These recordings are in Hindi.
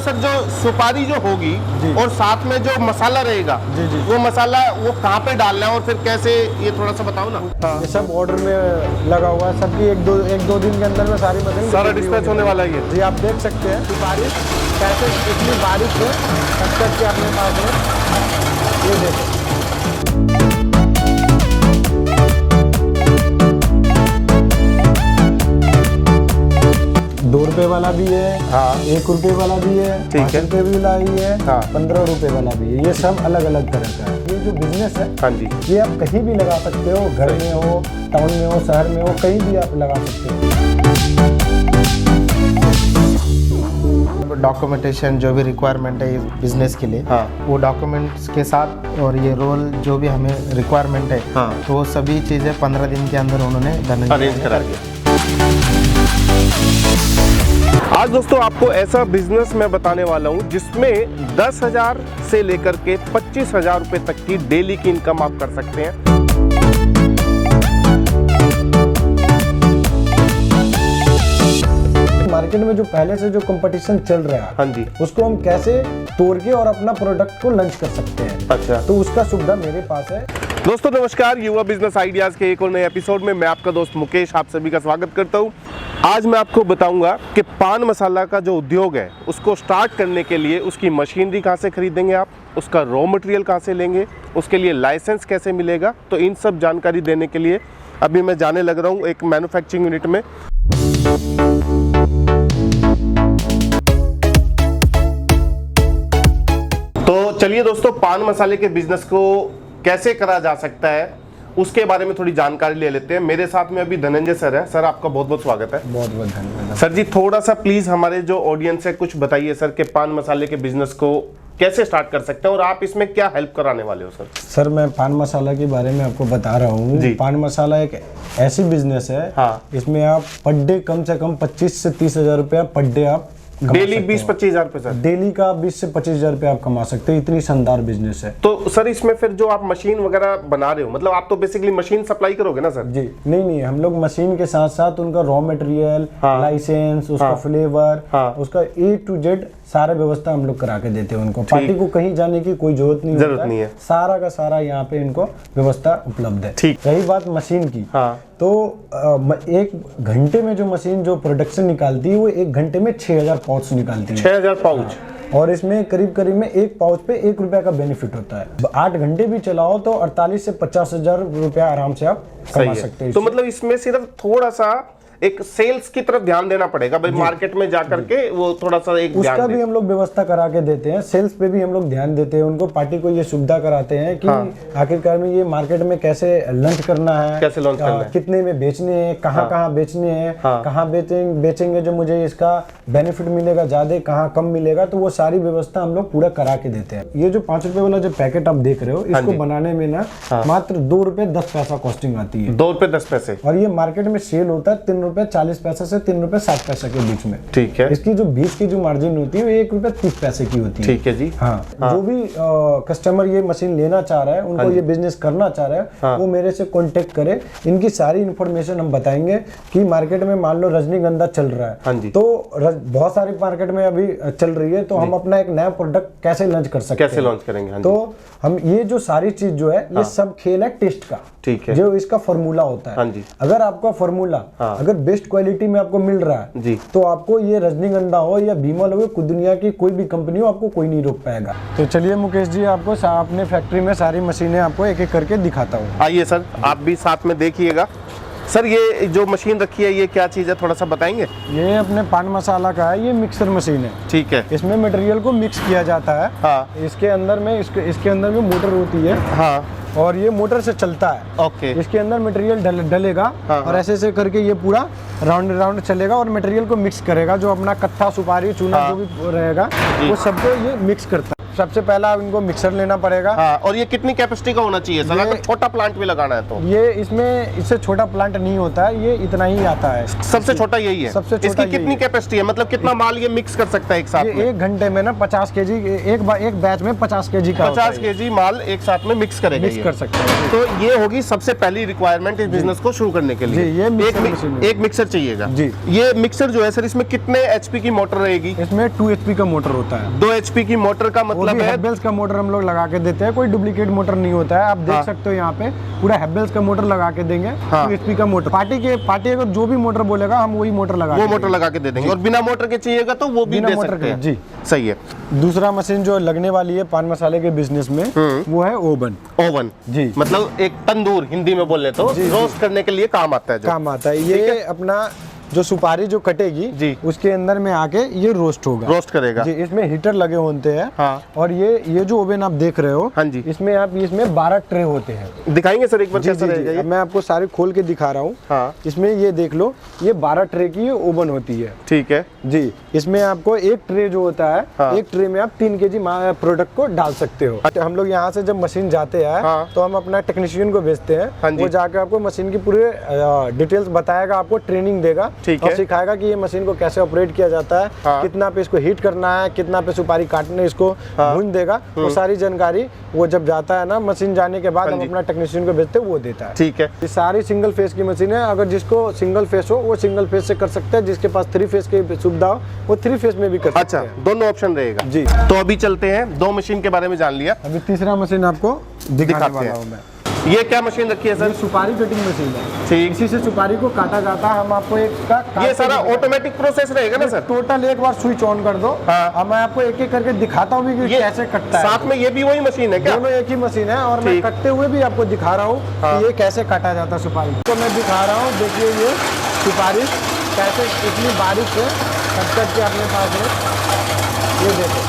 सर जो सुपारी जो होगी और साथ में जो मसाला रहेगा वो मसाला वो कहाँ पे डालना है और फिर कैसे, ये थोड़ा सा बताओ ना। ये सब ऑर्डर में लगा हुआ है, सबकी एक दो दिन के अंदर में सारी मशीन सारा डिस्पैच होने वाला है। जी आप देख सकते हैं सुपारी कैसे इतनी बारीक है कट के अपने पास में। ये देखो 2 रुपए वाला भी है, हाँ 1 रुपए वाला भी है, 5 रुपए वाला भी है, हाँ 15 रुपए वाला भी है। ये सब अलग अलग तरह का है। ये जो बिजनेस है, हाँ जी, ये आप कहीं भी लगा सकते हो, घर में हो, टाउन में हो, शहर में हो, कहीं भी आप लगा सकते हो। डॉक्यूमेंटेशन जो भी रिक्वायरमेंट है इस बिजनेस के लिए, हाँ, वो डॉक्यूमेंट्स के साथ और ये रोल जो भी हमें रिक्वायरमेंट है, हाँ, तो वो सभी चीज़ें 15 दिन के अंदर उन्होंने अरेंज करा दिया। आज दोस्तों आपको ऐसा बिजनेस मैं बताने वाला हूँ जिसमें 10,000 से लेकर के 25,000 रुपए तक की डेली की इनकम आप कर सकते हैं। मार्केट में जो पहले से जो कंपटीशन चल रहा है, हाँ जी, उसको हम कैसे तोड़ के और अपना प्रोडक्ट को लॉन्च कर सकते हैं। अच्छा, तो उसका सुविधा मेरे पास है। दोस्तों नमस्कार, युवा बिजनेस आइडियाज के एक और नए एपिसोड में मैं आपका दोस्त मुकेश आप सभी का स्वागत करता हूं। आज मैं आपको बताऊंगा कि पान मसाला का जो उद्योग है उसको स्टार्ट करने के लिए उसकी मशीनरी कहां से खरीदेंगे आप, उसका रॉ मटेरियल कहां से लेंगे, उसके लिए लाइसेंस कैसे मिलेगा। तो इन सब जानकारी देने के लिए अभी मैं जाने लग रहा हूँ एक मैन्युफैक्चरिंग यूनिट में। तो चलिए दोस्तों, पान मसाले के बिजनेस को कैसे करा जा सकता है उसके बारे में थोड़ी जानकारी ले लेते हैं। मेरे साथ में अभी धनंजय सर है। सर आपका बहुत बहुत स्वागत है। बहुत बहुत धन्यवाद। सर जी थोड़ा सा प्लीज हमारे जो ऑडियंस है कुछ बताइए सर कि पान मसाले के बिजनेस को कैसे स्टार्ट कर सकते हैं और आप इसमें क्या हेल्प कराने वाले हो। सर मैं पान मसाला के बारे में आपको बता रहा हूँ। पान मसाला एक ऐसी बिजनेस है, हाँ, इसमें आप पर डे कम से कम 25 से 30,000 रुपया पर डे आप डेली 20-25 हजार रुपए सर, डेली का 20 से 25 हजार रुपए आप कमा सकते हो। इतनी शानदार बिजनेस है। तो सर इसमें फिर जो आप मशीन वगैरह बना रहे हो, मतलब आप तो बेसिकली मशीन सप्लाई करोगे ना सर? जी नहीं, हम लोग मशीन के साथ साथ उनका रॉ मटेरियल, हाँ, लाइसेंस, उसका, हाँ, फ्लेवर, हाँ, उसका A to Z सारा व्यवस्था हम लोग करा के देते हैं उनको। पार्टी को कहीं जाने की कोई जरूरत नहीं है। सारा का सारा यहाँ पे इनको व्यवस्था उपलब्ध है। ठीक, रही बात मशीन की, हाँ, तो 1 घंटे में जो मशीन जो प्रोडक्शन निकालती है वो 1 घंटे में 6,000 पाउच निकालती है। 6,000 पाउच, हाँ। और इसमें करीब में 1 पाउच पे 1 रुपया का बेनिफिट होता है। 8 घंटे भी चलाओ तो 48 से 50,000 रुपया आराम से आप कमा सकते हैं। तो मतलब इसमें सिर्फ थोड़ा सा एक सेल्स की तरफ ध्यान देना पड़ेगा भाई, मार्केट में जाकर के वो थोड़ा सा एक उसका भी हम लोग व्यवस्था करा के देते हैं। सेल्स पे भी हम लोग ध्यान देते हैं। उनको पार्टी को ये सुविधा कराते हैं कि हाँ, आखिरकार में ये मार्केट में कैसे लॉन्च करना है, कैसे लॉन्च करना है, कितने में बेचने हैं, कहाँ बेचने हैं, कहाँ बेचेंगे जो मुझे इसका बेनिफिट मिलेगा ज्यादा, कहाँ कम मिलेगा, तो वो सारी व्यवस्था हम लोग पूरा करा के देते हैं। ये जो 5 रुपए वाला जो पैकेट आप देख रहे हो, इसको बनाने में ना मात्र 2 रुपए 10 पैसा कॉस्टिंग आती है। 2 रुपए 10 पैसे, और ये मार्केट में सेल होता है 3 रुपए 40 पैसे से 3 रुपए 60 पैसे के बीच में। ठीक है। इसकी जो बीच की जो मार्जिन होती है वो 1 रुपए 30 पैसे की होती है। ठीक है जी। हाँ, जो भी कस्टमर ये मशीन लेना चाह रहा है, उनको ये बिजनेस करना चाह रहा है, वो मेरे से कांटेक्ट करे। इनकी सारी इन्फॉर्मेशन हम बताएंगे कि मार्केट में मान लो रजनीगंधा चल रहा है, तो बहुत सारी मार्केट में अभी चल रही है, तो हम अपना एक नया प्रोडक्ट कैसे लॉन्च कर सकते हैं, कैसे लॉन्च करेंगे। तो हम ये जो सारी चीज जो है ये सब खेल है टेस्ट का। ठीक है। जो इसका फॉर्मूला होता है, हाँ जी, अगर आपका फॉर्मूला अगर बेस्ट क्वालिटी में आपको मिल रहा है जी, तो आपको ये रजनीगंधा हो या बीमल हो, दुनिया की कोई भी कंपनी हो, आपको कोई नहीं रोक पाएगा। तो चलिए मुकेश जी, आपको अपने फैक्ट्री में सारी मशीनें आपको एक एक करके दिखाता हूँ। आइए सर, आप भी साथ में देखिएगा। सर ये जो मशीन रखी है ये क्या चीज़ है, थोड़ा सा बताएंगे? ये अपने पान मसाला का है, ये मिक्सर मशीन है। ठीक है। इसमें मटेरियल को मिक्स किया जाता है। हाँ। इसके अंदर में मोटर होती है। हाँ। और ये मोटर से चलता है। ओके। इसके अंदर मटेरियल डलेगा। हाँ। और ऐसे करके ये पूरा राउंड चलेगा और मटेरियल को मिक्स करेगा। जो अपना कत्था, सुपारी, चूना, हाँ, जो भी रहेगा वो सबको ये मिक्स करता है। सबसे पहला इनको मिक्सर लेना पड़ेगा। हाँ, और ये कितनी कैपेसिटी का होना चाहिए सर, अगर छोटा प्लांट भी लगाना है तो? ये इसमें इससे छोटा प्लांट नहीं होता है, ये इतना ही आता है। सबसे छोटा यही है? सबसे छोटा इसकी कितनी कैपेसिटी है, मतलब कितना माल ये मिक्स कर सकता है एक साथ में? 1 घंटे में ना 50 केजी, एक बैच में 50 केजी का 50 केजी माल एक साथ में मिक्स करेगा, मिक्स कर सकते हैं। तो ये होगी सबसे पहली रिक्वायरमेंट इस बिजनेस को शुरू करने के लिए। जी, ये एक मिक्सर चाहिएगा जी। ये मिक्सर जो है सर, इसमें कितने एचपी की मोटर रहेगी? इसमें 2 HP का मोटर होता है। 2 HP की मोटर का मतलब है? हैवेल्स का मोटर हम लोग लगा के देते हैं, कोई डुप्लीकेट मोटर नहीं होता है। आप देख सकते हो यहाँ पे पूरा हैवेल्स का मोटर लगा के देंगे। 2 HP का मोटर, पार्टी अगर जो भी मोटर बोलेगा हम वही मोटर लगा के दे देंगे। और बिना मोटर के चाहिएगा तो वो भी दे सकते हैं। जी सही है। दूसरा मशीन जो लगने वाली है पान मसाले के बिजनेस में, वो है ओवन। ओवन जी, मतलब एक तंदूर हिंदी में बोले तो, रोस्ट करने के लिए काम आता है, काम आता है। ये अपना जो सुपारी जो कटेगी जी, उसके अंदर में आके ये रोस्ट होगा, रोस्ट करेगा जी। इसमें हीटर लगे होते हैं। हाँ। और ये जो ओवन आप देख रहे हो, हाँ जी, इसमें 12 ट्रे होते हैं। दिखाएंगे सर एक बार कैसा रहेगा ये? मैं आपको सारे खोल के दिखा रहा हूँ। हाँ। इसमें ये देख लो, ये 12 ट्रे की ओवन होती है। ठीक है जी। इसमें आपको एक ट्रे जो होता है, हाँ। एक ट्रे में आप 3 केजी प्रोडक्ट को डाल सकते हो। हम लोग यहाँ से जब मशीन जाते हैं, हाँ। तो हम अपना टेक्नीशियन को भेजते हैं। हाँ जी। वो जाके आपको मशीन की पूरे डिटेल्स बताएगा, आपको ट्रेनिंग देगा और सिखाएगा कि ये मशीन को कैसे ऑपरेट किया जाता है। हाँ। कितना पे इसको हीट करना है, कितना पे सुपारी काटने, इसको भून देगा। वो सारी जानकारी वो जब जाता है ना, मशीन जाने के बाद हम अपना टेक्नीशियन को भेजते हैं, वो देता है। ठीक है। ये सारी सिंगल फेस की मशीन है। अगर जिसको सिंगल फेस हो वो सिंगल फेस से कर सकते हैं, जिसके पास 3 फेस की सुविधा हो वो 3 फेस में भी कर सकते हैं। अच्छा, दोनों ऑप्शन रहेगा जी। तो अभी चलते हैं, 2 मशीन के बारे में जान लिया, अभी तीसरा मशीन आपको दिखाने वाला हूं मैं। ये क्या मशीन रखी है सर? सुपारी कटिंग मशीन है। ठीक। इसी से सुपारी को काटा जाता है। हम आपको ये सारा ऑटोमेटिक प्रोसेस रहेगा ना सर? टोटल एक बार स्विच ऑन कर दो। हाँ। अब मैं आपको एक एक करके दिखाता हूँ कि कैसे कटता है। साथ में ये भी वही मशीन है क्या? दोनों एक ही मशीन है, और मैं कटते हुए भी आपको दिखा रहा हूँ कि ये कैसे काटा जाता है सुपारी। तो मैं दिखा रहा हूँ, देखिए ये सुपारी कैसे इतनी बारीक से कट के अपने पास है। ये देखो,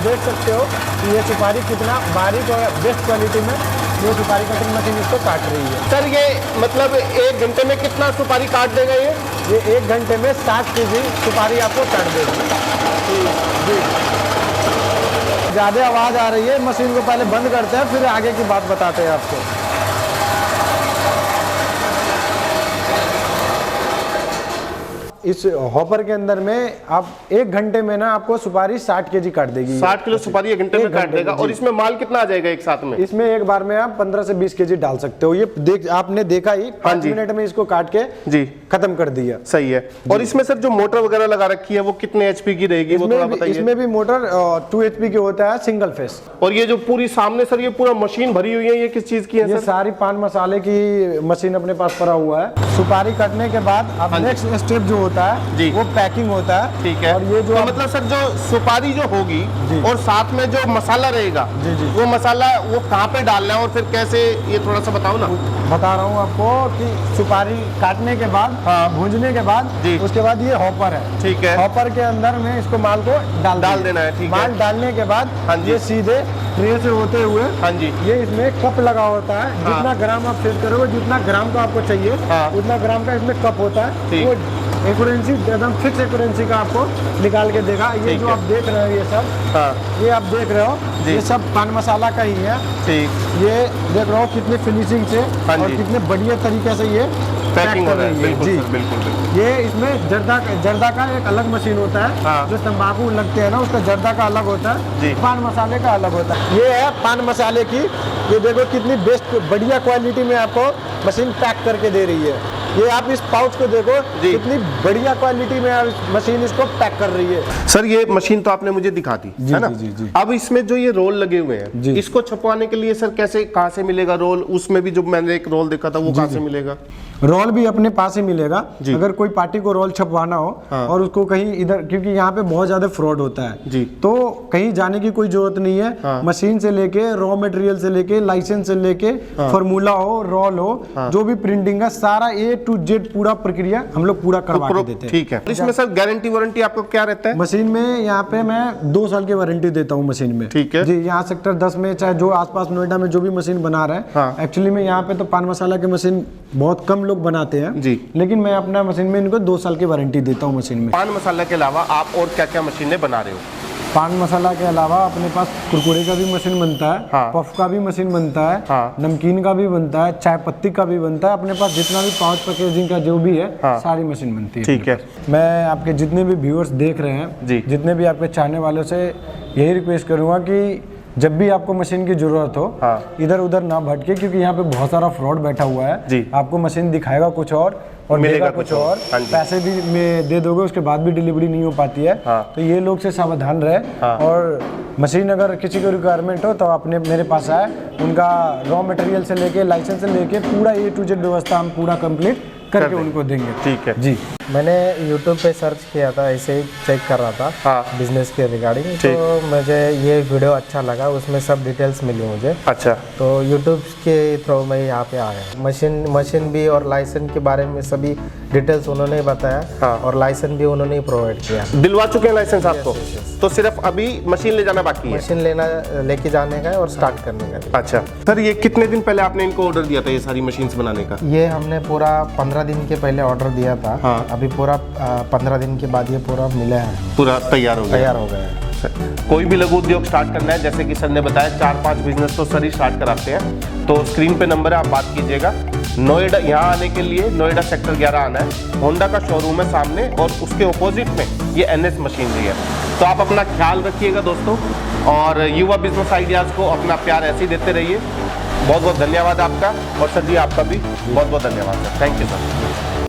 देख सकते हो कि ये सुपारी कितना बारीक और बेस्ट क्वालिटी में ये सुपारी कटिंग मशीन इसको काट रही है। सर ये मतलब 1 घंटे में कितना सुपारी काट देगा ये? ये 1 घंटे में 60 केजी सुपारी आपको काट देगी। जी। ज़्यादा आवाज़ आ रही है, मशीन को पहले बंद करते हैं, फिर आगे की बात बताते हैं आपको। इस हॉपर के अंदर में आप 1 घंटे में ना आपको सुपारी 60 केजी काट देगी। 60 किलो सुपारी 1 घंटे में काट देगा। और इसमें माल कितना आ जाएगा एक साथ में? इसमें एक बार में आप 15 से 20 केजी डाल सकते हो। ये आपने देखा ही, 5 मिनट में इसको काट के जी खत्म कर दिया। सही है। और इसमें सर जो मोटर वगैरह लगा रखी है वो कितने एचपी की रहेगी, वो थोड़ा बताइए। इसमें भी मोटर 2 HP की होता है, सिंगल फेस। और ये जो पूरी सामने सर ये पूरा मशीन भरी हुई है, ये किस चीज की है? ये सारी पान मसाले की मशीन अपने पास पड़ा हुआ है। सुपारी कटने के बाद अब नेक्स्ट स्टेप जो होता है वो पैकिंग होता है। ठीक है। और ये जो तो मतलब सर जो सुपारी जो होगी और साथ में जो मसाला रहेगा, वो मसाला वो कहाँ पे डालना है और फिर कैसे, ये थोड़ा सा बताओ ना। बता रहा हूँ आपको कि सुपारी काटने के बाद, भूंजने के बाद, उसके बाद ये हॉपर है। ठीक है। हॉपर के अंदर में इसको माल को डाल देना है। ठीक है। माल डालने के बाद ये सीधे ट्रे से होते हुए, हाँ जी, ये इसमें कप लगा होता है। जितना ग्राम आप सेट करोगे, जितना ग्राम का आपको चाहिए, उतना ग्राम का इसमें कप होता है। वो एक्यूरेंसी एकदम फिक्स एक्यूरेंसी का आपको निकाल के देगा। ये जो आप देख रहे हो, ये सब ये आप देख रहे हो, ये सब पान मसाला का ही है। ठीक। ये देख रहे हो कितने फिनिशिंग से और कितने बढ़िया तरीके से ये पैकिंग हो रही है। जी बिल्कुल। ये इसमें जर्दा का एक अलग मशीन होता है। जो तंबाकू लगते हैं ना, उसका जर्दा का अलग होता है, पान मसाले का अलग होता है। ये है पान मसाले की। ये देखो कितनी बेस्ट बढ़िया क्वालिटी में आपको मशीन पैक करके दे रही है। ये आप इस पाउच को देखो, कितनी बढ़िया क्वालिटी में मशीन इसको पैक कर रही है। सर ये मशीन तो आपने मुझे दिखा दी, है ना? जी। अब इसमें जो ये रोल लगे हुए हैं, इसको छपवाने के लिए सर कैसे, कहाँ से मिलेगा रोल? उसमें भी जो मैंने एक रोल देखा था, वो कहाँ से मिलेगा? रोल भी अपने पास ही मिलेगा। अगर कोई पार्टी को रोल छपवाना हो और उसको कहीं इधर, क्योंकि यहाँ पे बहुत ज्यादा फ्रॉड होता है, तो कहीं जाने की कोई जरूरत नहीं है। मशीन से लेके, रॉ मटेरियल से लेके, लाइसेंस से लेके, फॉर्मूला हो, रोल हो, जो भी प्रिंटिंग है, सारा A to Z पूरा प्रक्रिया हम लोग पूरा करवा के देते हैं। ठीक है। इसमें सर गारंटी वारंटी आपको क्या रहता है? मशीन में यहाँ पे मैं 2 साल की वारंटी देता हूँ मशीन में। ठीक है जी। यहाँ सेक्टर 10 में, चाहे जो आसपास नोएडा में जो भी मशीन बना रहा है, एक्चुअली में यहाँ पे तो पान मसाला की मशीन बहुत कम लोग बनाते हैं जी, लेकिन मैं अपना मशीन में इनको 2 साल की वारंटी देता हूँ मशीन में। पान मसाला के अलावा आप और क्या क्या मशीनें बना रहे हो? पान मसाला के अलावा अपने पास कुरकुरे का भी मशीन बनता है, हाँ। पफ का भी मशीन बनता है, हाँ। नमकीन का भी बनता है, चाय पत्ती का भी बनता है। अपने पास जितना भी पाउच पैकेजिंग का जो भी है, हाँ। सारी मशीन बनती है। ठीक है। मैं आपके जितने भी व्यूअर्स देख रहे हैं जी। जितने भी आपके चाहने वालों से यही रिक्वेस्ट करूंगा कि जब भी आपको मशीन की जरूरत हो, हाँ। इधर उधर ना भटके, क्योंकि यहाँ पे बहुत सारा फ्रॉड बैठा हुआ है। जी। आपको मशीन दिखाएगा कुछ और मिलेगा देगा कुछ कुछ और। और, हाँ जी। पैसे भी में दे दोगे, उसके बाद भी डिलीवरी नहीं हो पाती है। हाँ। तो ये लोग से सावधान रहे। हाँ। और मशीन अगर किसी को रिक्वायरमेंट हो तो अपने मेरे पास आए, उनका रॉ मटेरियल से लेके लाइसेंस से लेके पूरा A to Z व्यवस्था हम पूरा कंप्लीट करके उनको देंगे। ठीक है जी। मैंने YouTube पे सर्च किया था, ऐसे ही चेक कर रहा था हाँ। बिजनेस के रिगार्डिंग, तो मुझे ये वीडियो अच्छा लगा, उसमें सब डिटेल्स मिली मुझे। अच्छा। तो YouTube के थ्रू मैं यहाँ पे आया। मशीन भी और लाइसेंस के बारे में सभी डिटेल्स उन्होंने बताया। हाँ। और लाइसेंस भी उन्होंने प्रोवाइड किया। दिलवा चुके हैं लाइसेंस आपको? तो सिर्फ अभी मशीन ले जाना बाकी है। मशीन लेके जाने का है और स्टार्ट करने का। अच्छा सर, ये कितने दिन पहले आपने इनको ऑर्डर दिया था ये सारी मशीन्स बनाने का? ये हमने पूरा 15 दिन के पहले ऑर्डर दिया था। हाँ। अभी पूरा 15 दिन के बाद ये पूरा मिला है, पूरा तैयार हो गया? तैयार हो गया है। कोई भी लघु उद्योग स्टार्ट करना है, जैसे कि सर ने बताया 4-5 बिजनेस तो सर ही स्टार्ट कराते हैं, तो स्क्रीन पे नंबर है, आप बात कीजिएगा। नोएडा यहाँ आने के लिए नोएडा सेक्टर 11 आना है, होंडा का शोरूम है सामने, और उसके ऑपोजिट में ये NS मशीनरी है। तो आप अपना ख्याल रखिएगा दोस्तों, और युवा बिजनेस आइडियाज़ को अपना प्यार ऐसे ही देते रहिए। बहुत बहुत धन्यवाद आपका, और सर जी आपका भी बहुत बहुत धन्यवाद सर। Thank you sir.